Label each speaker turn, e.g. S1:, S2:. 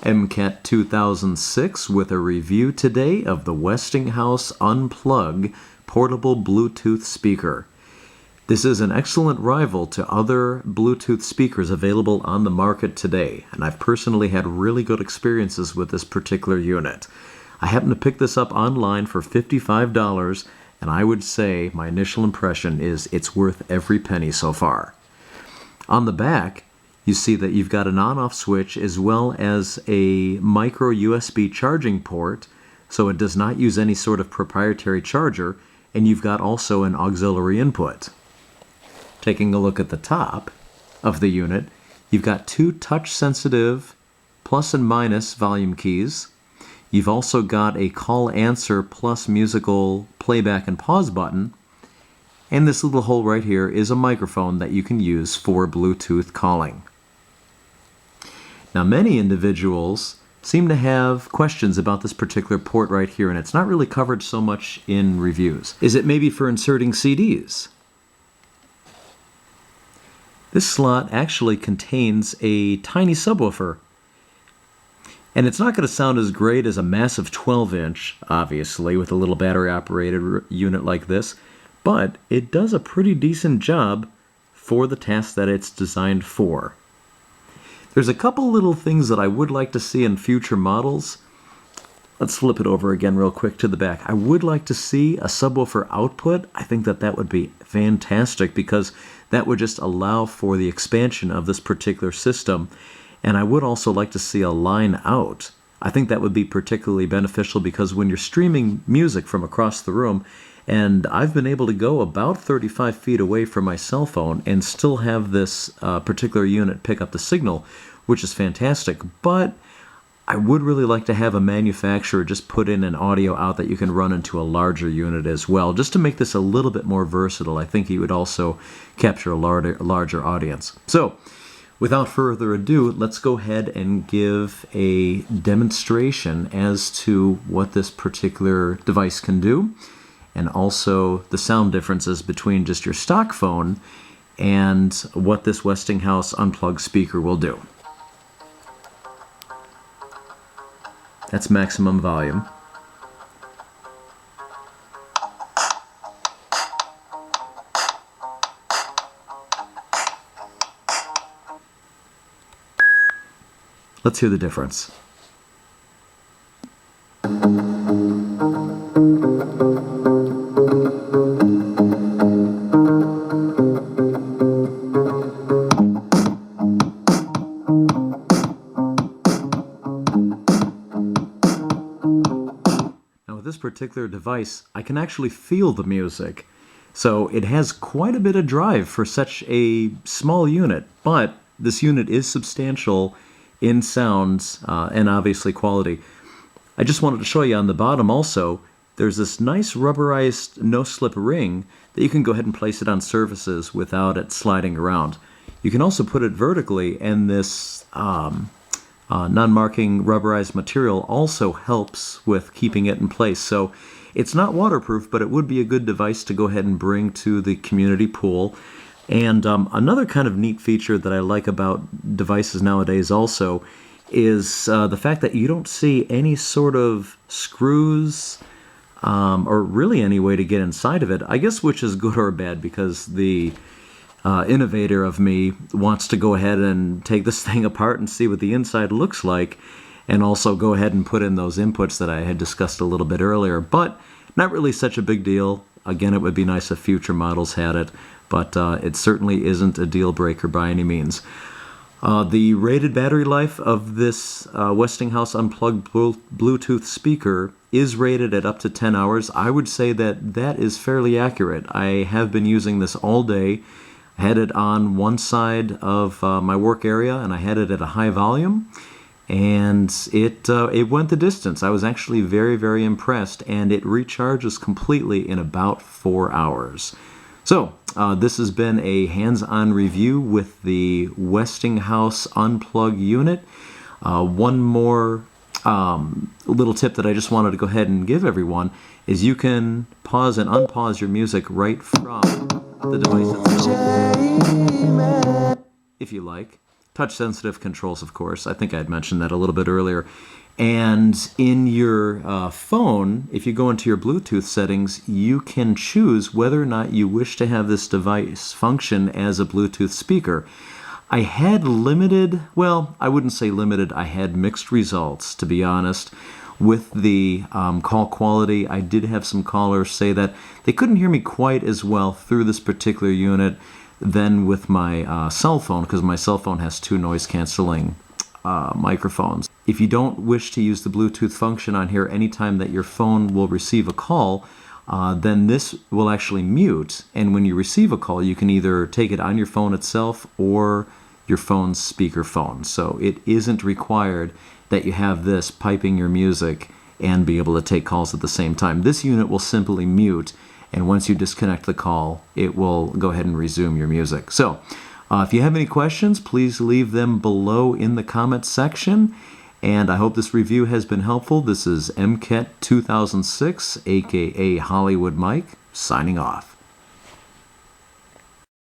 S1: MCAT 2006 with a review today of the Westinghouse Unplug Portable Bluetooth Speaker. This is an excellent rival to other Bluetooth speakers available on the market today, and I've personally had really good experiences with this particular unit. I happened to pick this up online for $55, and I would say my initial impression is it's worth every penny so far. On the back, you see that you've got an on-off switch as well as a micro USB charging port, so it does not use any sort of proprietary charger, and you've got also an auxiliary input. Taking a look at the top of the unit, you've got two touch-sensitive plus and minus volume keys. You've also got a call answer plus musical playback and pause button, and this little hole right here is a microphone that you can use for Bluetooth calling. Now, many individuals seem to have questions about this particular port right here, and it's not really covered so much in reviews. Is it maybe for inserting CDs? This slot actually contains a tiny subwoofer, and it's not going to sound as great as a massive 12-inch, obviously, with a little battery-operated unit like this, but it does a pretty decent job for the task that it's designed for. There's a couple little things that I would like to see in future models. Let's flip it over again real quick to the back. I would like to see a subwoofer output. I think that would be fantastic because that would just allow for the expansion of this particular system. And I would also like to see a line out. I think that would be particularly beneficial because when you're streaming music from across the room, and I've been able to go about 35 feet away from my cell phone and still have this particular unit pick up the signal, which is fantastic. But I would really like to have a manufacturer just put in an audio out that you can run into a larger unit as well, just to make this a little bit more versatile. I think you would also capture a larger audience. So, without further ado, let's go ahead and give a demonstration as to what this particular device can do, and also the sound differences between just your stock phone and what this Westinghouse Unplug speaker will do. That's maximum volume. Let's hear the difference. This particular device, I can actually feel the music, so it has quite a bit of drive for such a small unit, but this unit is substantial in sounds and obviously quality. I just wanted to show you on the bottom also, there's this nice rubberized no-slip ring that you can go ahead and place it on surfaces without it sliding around. You can also put it vertically, and this non-marking rubberized material also helps with keeping it in place. So it's not waterproof, but it would be a good device to go ahead and bring to the community pool. And another kind of neat feature that I like about devices nowadays also is the fact that you don't see any sort of screws or really any way to get inside of it. I guess which is good or bad, because the innovator of me wants to go ahead and take this thing apart and see what the inside looks like, and also go ahead and put in those inputs that I had discussed a little bit earlier, but not really such a big deal. Again, it would be nice if future models had it, but it certainly isn't a deal breaker by any means. The rated battery life of this Westinghouse Unplugged Bluetooth speaker is rated at up to 10 hours. I would say that that is fairly accurate. I have been using this all day. I had it on one side of my work area, and I had it at a high volume, and it went the distance. I was actually very, very impressed, and it recharges completely in about 4 hours. So, this has been a hands-on review with the Westinghouse Unplug unit. One more little tip that I just wanted to go ahead and give everyone is you can pause and unpause your music right from the device itself, if you like. touch-sensitive controls, of course. I think I had mentioned that a little bit earlier. And in your phone, if you go into your Bluetooth settings, you can choose whether or not you wish to have this device function as a Bluetooth speaker. I had limited, well, I wouldn't say limited, I had mixed results, to be honest. With the call quality, I did have some callers say that they couldn't hear me quite as well through this particular unit than with my cell phone, because my cell phone has two noise-canceling microphones. If you don't wish to use the Bluetooth function on here anytime that your phone will receive a call, then this will actually mute, and when you receive a call, you can either take it on your phone itself or your phone's speakerphone. So it isn't required that you have this piping your music and be able to take calls at the same time. This unit will simply mute, and once you disconnect the call, it will go ahead and resume your music. So if you have any questions, please leave them below in the comments section. And I hope this review has been helpful. This is MCAT 2006, aka Hollywood Mike, signing off.